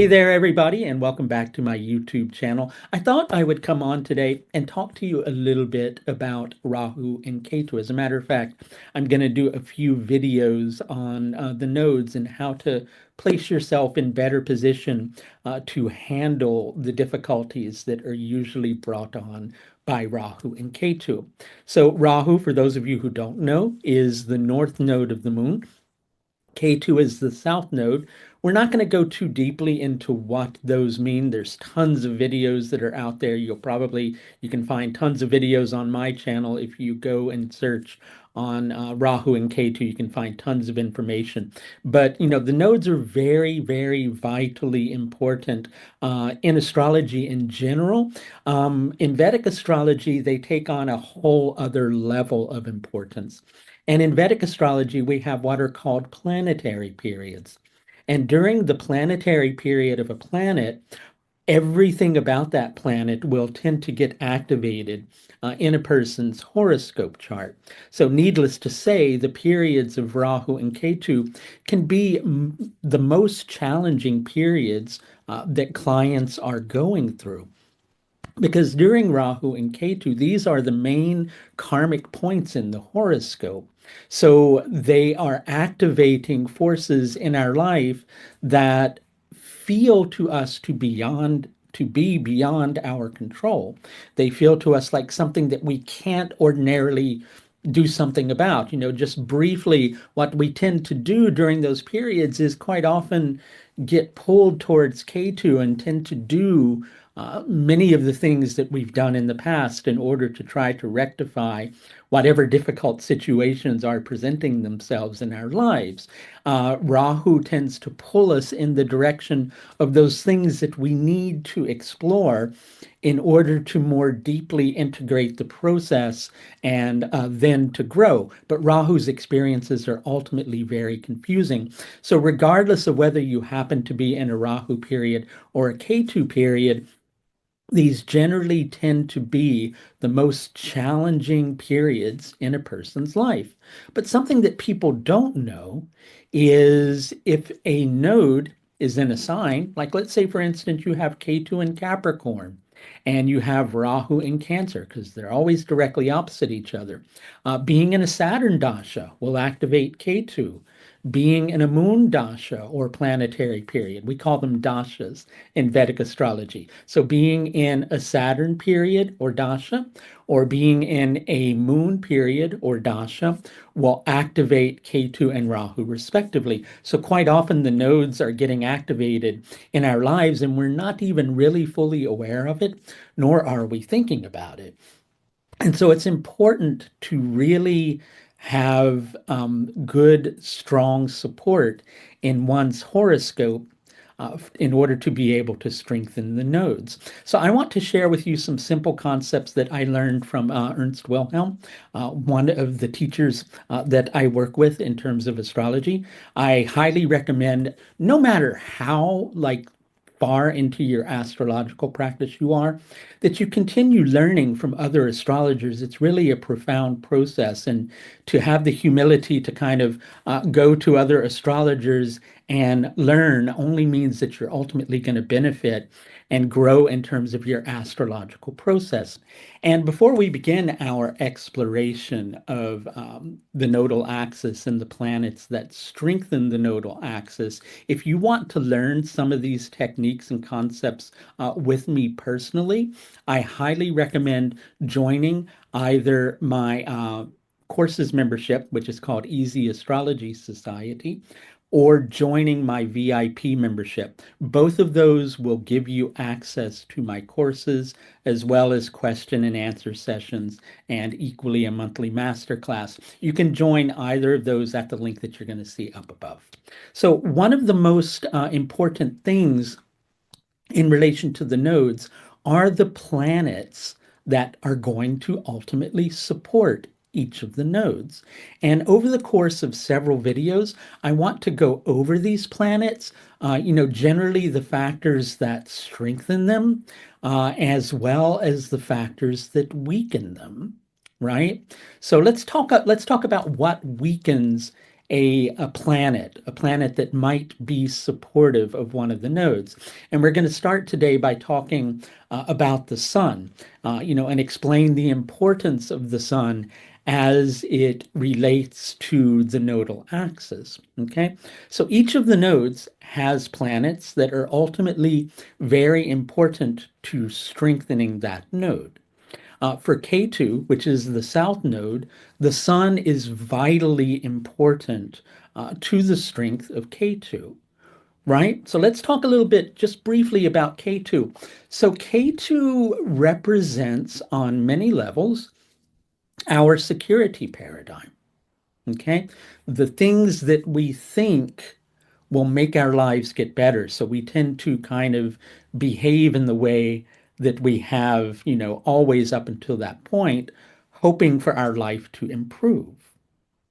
Hey there, everybody, and welcome back to my YouTube channel. I thought I would come on today and talk to you a little bit about Rahu and Ketu. As a matter of fact, I'm going to do a few videos on the nodes and how to place yourself in better position to handle the difficulties that are usually brought on by Rahu and Ketu. So Rahu, for those of you who don't know, is the north node of the moon. K2 is the south node. We're not going to go too deeply into what those mean. There's tons of videos that are out there. You can find tons of videos on my channel. If you go and search on Rahu and Ketu, you can find tons of information. But, the nodes are very, very vitally important in astrology in general. In Vedic astrology, they take on a whole other level of importance. And in Vedic astrology, we have what are called planetary periods. And during the planetary period of a planet, everything about that planet will tend to get activated in a person's horoscope chart. So, needless to say, the periods of Rahu and Ketu can be the most challenging periods that clients are going through. Because during Rahu and Ketu, these are the main karmic points in the horoscope. So they are activating forces in our life that feel to us to be beyond our control. They feel to us like something that we can't ordinarily do something about. Just briefly, what we tend to do during those periods is quite often get pulled towards K2 and tend to do many of the things that we've done in the past in order to try to rectify whatever difficult situations are presenting themselves in our lives. Rahu tends to pull us in the direction of those things that we need to explore in order to more deeply integrate the process and then to grow. But Rahu's experiences are ultimately very confusing. So regardless of whether you happen to be in a Rahu period or a Ketu period, these generally tend to be the most challenging periods in a person's life. But something that people don't know is if a node is in a sign, like let's say, for instance, you have Ketu in Capricorn and you have Rahu in Cancer, because they're always directly opposite each other. Being in a Saturn dasha will activate Ketu. Being in a moon dasha or planetary period, we call them dashas in Vedic astrology. So being in a Saturn period or dasha, or being in a moon period or dasha will activate Ketu and Rahu respectively. So quite often the nodes are getting activated in our lives and we're not even really fully aware of it, nor are we thinking about it. And so it's important to really have good, strong support in one's horoscope in order to be able to strengthen the nodes. So I want to share with you some simple concepts that I learned from Ernst Wilhelm, one of the teachers that I work with in terms of astrology. I highly recommend, no matter how far into your astrological practice you are, that you continue learning from other astrologers. It's really a profound process. And to have the humility to kind of go to other astrologers and learn only means that you're ultimately going to benefit and grow in terms of your astrological process. And before we begin our exploration of the nodal axis and the planets that strengthen the nodal axis, if you want to learn some of these techniques and concepts with me personally, I highly recommend joining either my courses membership, which is called Easy Astrology Society, or joining my VIP membership. Both of those will give you access to my courses as well as question and answer sessions and equally a monthly masterclass. You can join either of those at the link that you're going to see up above. So one of the most important things in relation to the nodes are the planets that are going to ultimately support each of the nodes. And over the course of several videos, I want to go over these planets, generally the factors that strengthen them, as well as the factors that weaken them, right? So let's talk about what weakens a planet that might be supportive of one of the nodes. And we're going to start today by talking about the sun, and explain the importance of the sun as it relates to the nodal axis. Okay, so each of the nodes has planets that are ultimately very important to strengthening that node. For Ketu, which is the south node, the sun is vitally important to the strength of Ketu, right? So let's talk a little bit just briefly about Ketu. So Ketu represents on many levels our security paradigm. Okay, the things that we think will make our lives get better. So we tend to kind of behave in the way that we have, always up until that point, hoping for our life to improve.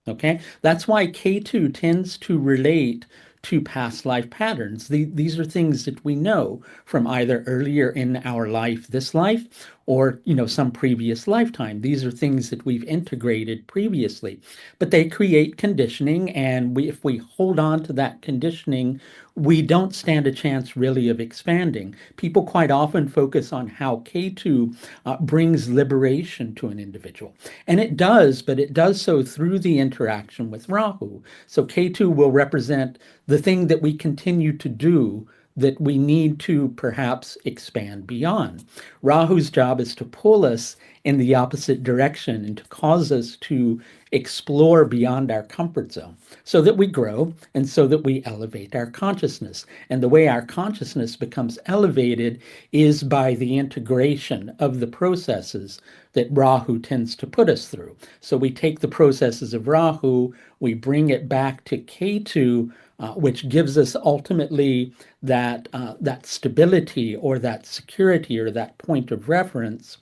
Okay, that's why K2 tends to relate to past life patterns. These are things that we know from either earlier in our life, this life, or some previous lifetime. These are things that we've integrated previously, but they create conditioning, and if we hold on to that conditioning, we don't stand a chance really of expanding. People quite often focus on how K2 brings liberation to an individual. And it does, but it does so through the interaction with Rahu. So K2 will represent the thing that we continue to do that we need to perhaps expand beyond. Rahu's job is to pull us in the opposite direction and to cause us to explore beyond our comfort zone so that we grow and so that we elevate our consciousness. And the way our consciousness becomes elevated is by the integration of the processes that Rahu tends to put us through. So we take the processes of Rahu, we bring it back to Ketu, which gives us ultimately that stability or that security or that point of reference,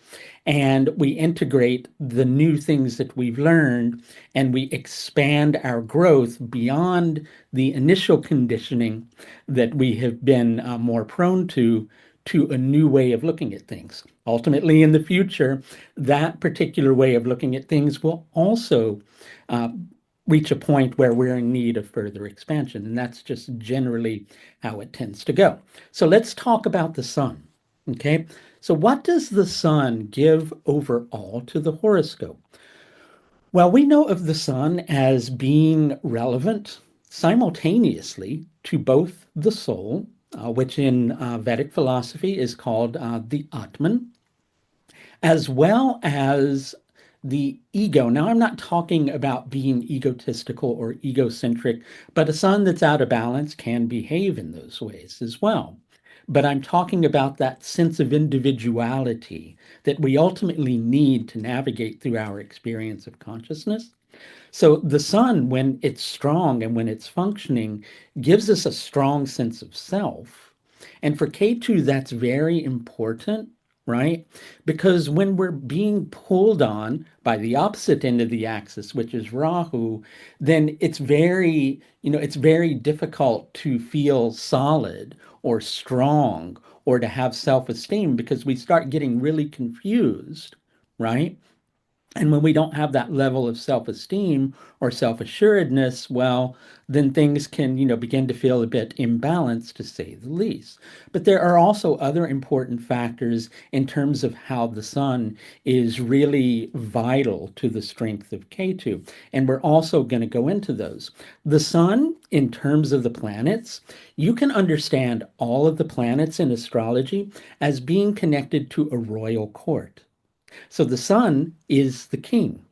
and we integrate the new things that we've learned, and we expand our growth beyond the initial conditioning that we have been more prone to a new way of looking at things. Ultimately, in the future, that particular way of looking at things will also uh, reach a point where we're in need of further expansion. And that's just generally how it tends to go. So let's talk about the sun. Okay. So, what does the sun give overall to the horoscope? Well, we know of the sun as being relevant simultaneously to both the soul, which in Vedic philosophy is called the Atman, as well as the ego. Now, I'm not talking about being egotistical or egocentric, but a sun that's out of balance can behave in those ways as well. But I'm talking about that sense of individuality that we ultimately need to navigate through our experience of consciousness. So the sun, when it's strong and when it's functioning, gives us a strong sense of self. And for K2, that's very important, right? Because when we're being pulled on by the opposite end of the axis, which is Rahu, then it's very difficult to feel solid or strong or to have self-esteem because we start getting really confused, right? And when we don't have that level of self-esteem or self-assuredness, well, then things can, begin to feel a bit imbalanced, to say the least. But there are also other important factors in terms of how the sun is really vital to the strength of Ketu. And we're also going to go into those. The sun, in terms of the planets, you can understand all of the planets in astrology as being connected to a royal court. So the sun is the king.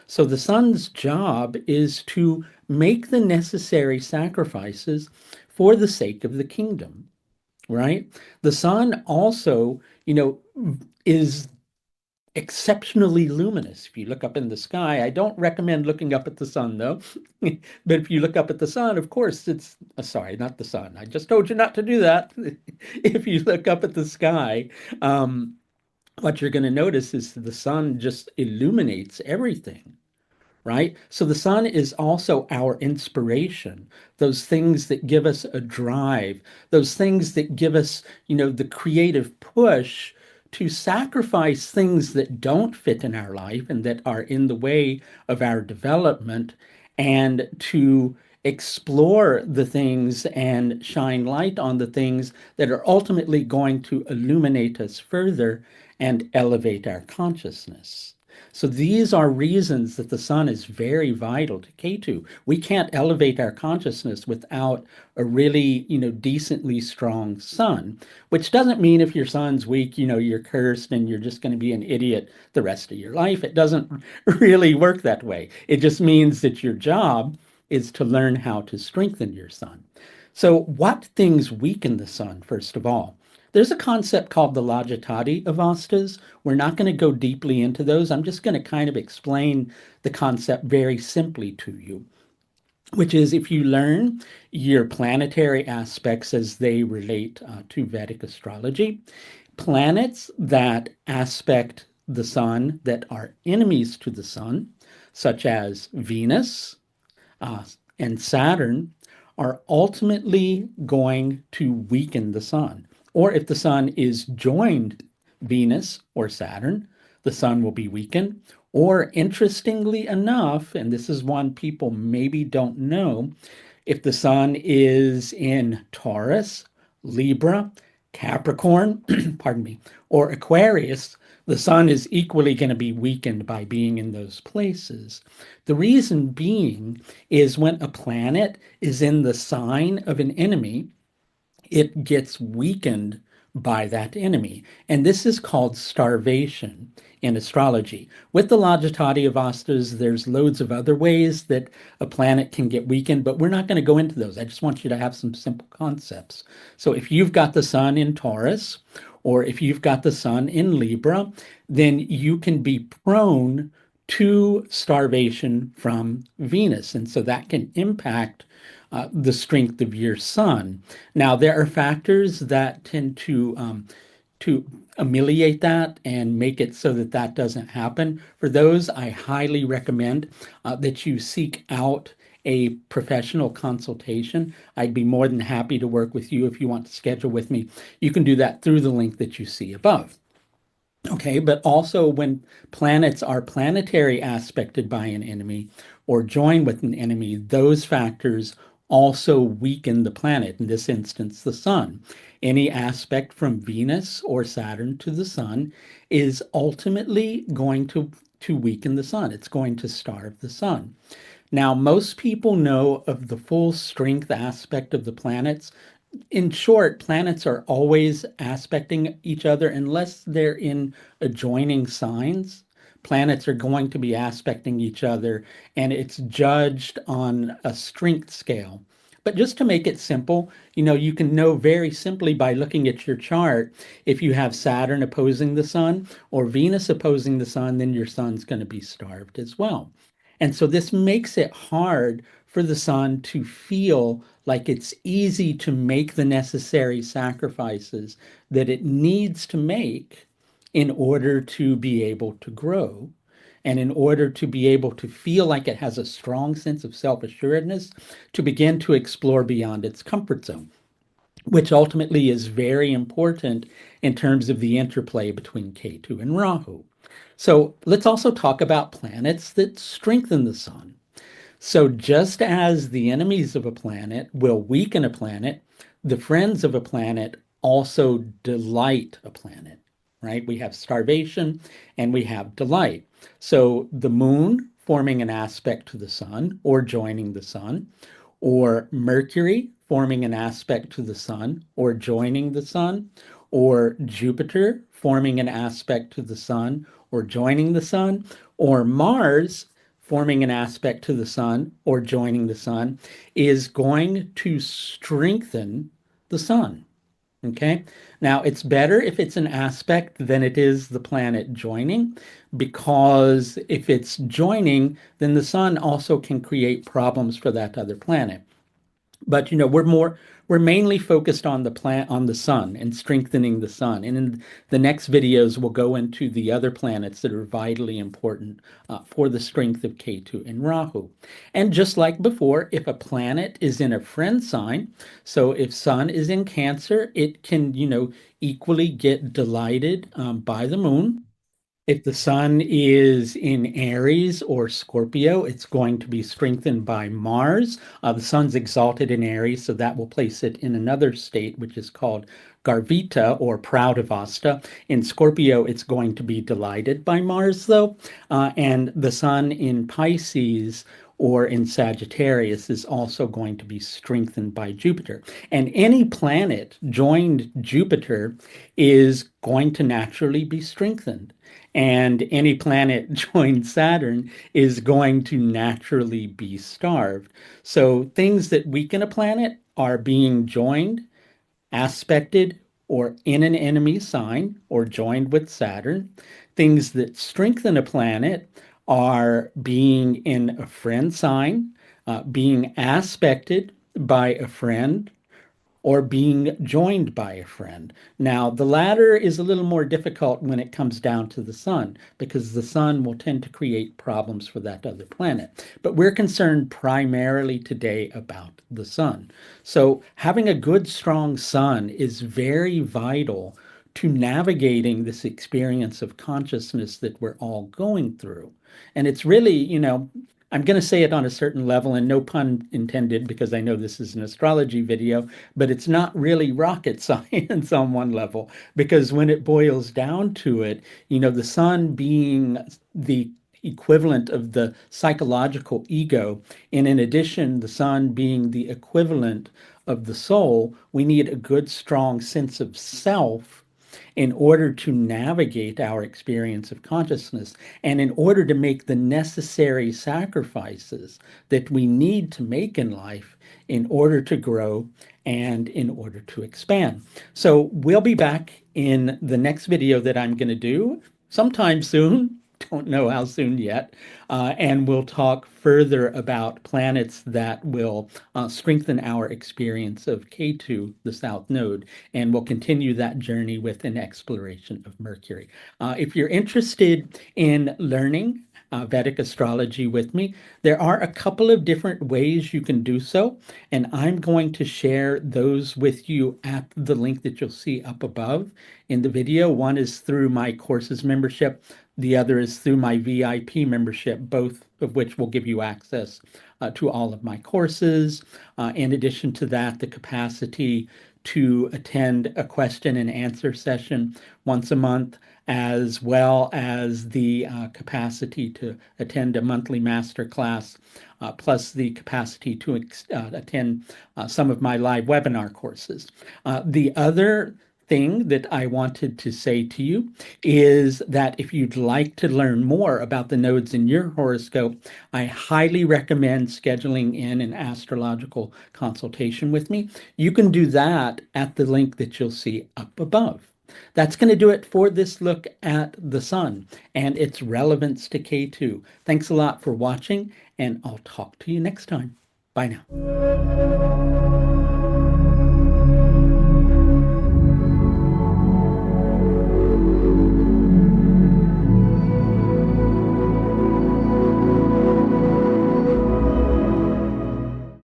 So the sun's job is to make the necessary sacrifices for the sake of the kingdom, right? The sun also, is exceptionally luminous. If you look up in the sky, I don't recommend looking up at the sun though. But if you look up at the sun, of course, it's sorry, not the sun. I just told you not to do that. If you look up at the sky, what you're going to notice is the sun just illuminates everything, right? So the sun is also our inspiration, those things that give us a drive, those things that give us, the creative push to sacrifice things that don't fit in our life and that are in the way of our development and to explore the things and shine light on the things that are ultimately going to illuminate us further and elevate our consciousness. So these are reasons that the sun is very vital to Ketu. We can't elevate our consciousness without a really, decently strong sun, which doesn't mean if your sun's weak, you're cursed and you're just going to be an idiot the rest of your life. It doesn't really work that way. It just means that your job is to learn how to strengthen your sun. So what things weaken the sun, first of all? There's a concept called the Logitati avastas. We're not going to go deeply into those. I'm just going to kind of explain the concept very simply to you, which is if you learn your planetary aspects as they relate to Vedic astrology, planets that aspect the sun that are enemies to the sun, such as Venus, uh, and Saturn, are ultimately going to weaken the sun. Or if the sun is joined Venus or Saturn, the sun will be weakened. Or interestingly enough, and this is one people maybe don't know, if the sun is in Taurus, Libra, Capricorn, pardon me, or Aquarius, the sun is equally going to be weakened by being in those places. The reason being is when a planet is in the sign of an enemy, it gets weakened by that enemy. And this is called starvation in astrology. With the Logitati Avastas, there's loads of other ways that a planet can get weakened, but we're not going to go into those. I just want you to have some simple concepts. So if you've got the sun in Taurus, or if you've got the sun in Libra, then you can be prone to starvation from Venus. And so that can impact the strength of your sun. Now, there are factors that tend to ameliorate that and make it so that that doesn't happen. For those, I highly recommend that you seek out a professional consultation. I'd be more than happy to work with you if you want to schedule with me. You can do that through the link that you see above. Okay, but also when planets are planetary aspected by an enemy or join with an enemy, those factors also weaken the planet, in this instance, the sun. Any aspect from Venus or Saturn to the sun is ultimately going to weaken the sun. It's going to starve the sun. Now, most people know of the full strength aspect of the planets. In short, planets are always aspecting each other unless they're in adjoining signs. Planets are going to be aspecting each other, and it's judged on a strength scale. But just to make it simple, you can know very simply by looking at your chart if you have Saturn opposing the sun or Venus opposing the sun, then your sun's going to be starved as well. And so this makes it hard for the sun to feel like it's easy to make the necessary sacrifices that it needs to make in order to be able to grow and in order to be able to feel like it has a strong sense of self-assuredness to begin to explore beyond its comfort zone, which ultimately is very important in terms of the interplay between Ketu and Rahu. So let's also talk about planets that strengthen the sun. So just as the enemies of a planet will weaken a planet, the friends of a planet also delight a planet, right? We have starvation and we have delight. So the moon forming an aspect to the sun or joining the sun, or Mercury forming an aspect to the sun or joining the sun, or Jupiter forming an aspect to the sun or joining the sun, or Mars forming an aspect to the sun or joining the sun, is going to strengthen the sun. Okay. Now, it's better if it's an aspect than it is the planet joining, because if it's joining, then the sun also can create problems for that other planet. But we're mainly focused on the sun and strengthening the sun. And in the next videos, we'll go into the other planets that are vitally important for the strength of Ketu and Rahu. And just like before, if a planet is in a friend sign, so if Sun is in Cancer, it can equally get delighted by the moon. If the sun is in Aries or Scorpio, it's going to be strengthened by Mars. The sun's exalted in Aries, so that will place it in another state, which is called Garvita or Proudavasta. In Scorpio, it's going to be delighted by Mars, though. And the sun in Pisces or in Sagittarius is also going to be strengthened by Jupiter. And any planet joined Jupiter is going to naturally be strengthened. And any planet joined Saturn is going to naturally be starved. So things that weaken a planet are being joined, aspected, or in an enemy sign or joined with Saturn. Things that strengthen a planet are being in a friend sign, being aspected by a friend, or being joined by a friend. Now, the latter is a little more difficult when it comes down to the sun, because the sun will tend to create problems for that other planet. But we're concerned primarily today about the sun. So, having a good, strong sun is very vital to navigating this experience of consciousness that we're all going through. And it's really, I'm going to say it on a certain level, and no pun intended, because I know this is an astrology video, but it's not really rocket science on one level, because when it boils down to it, the sun being the equivalent of the psychological ego, and in addition, the sun being the equivalent of the soul, we need a good, strong sense of self in order to navigate our experience of consciousness and in order to make the necessary sacrifices that we need to make in life in order to grow and in order to expand. So we'll be back in the next video that I'm going to do sometime soon. Don't know how soon yet. And we'll talk further about planets that will strengthen our experience of Ketu, the South Node, and we'll continue that journey with an exploration of Mercury. If you're interested in learning Vedic astrology with me, there are a couple of different ways you can do so, and I'm going to share those with you at the link that you'll see up above in the video. One is through my courses membership. The other is through my VIP membership, both of which will give you access to all of my courses. In addition to that, the capacity to attend a question and answer session once a month, as well as the capacity to attend a monthly master class, plus the capacity to attend some of my live webinar courses. The other thing that I wanted to say to you is that if you'd like to learn more about the nodes in your horoscope, I highly recommend scheduling in an astrological consultation with me. You can do that at the link that you'll see up above. That's going to do it for this look at the sun and its relevance to K2. Thanks a lot for watching, and I'll talk to you next time. Bye now.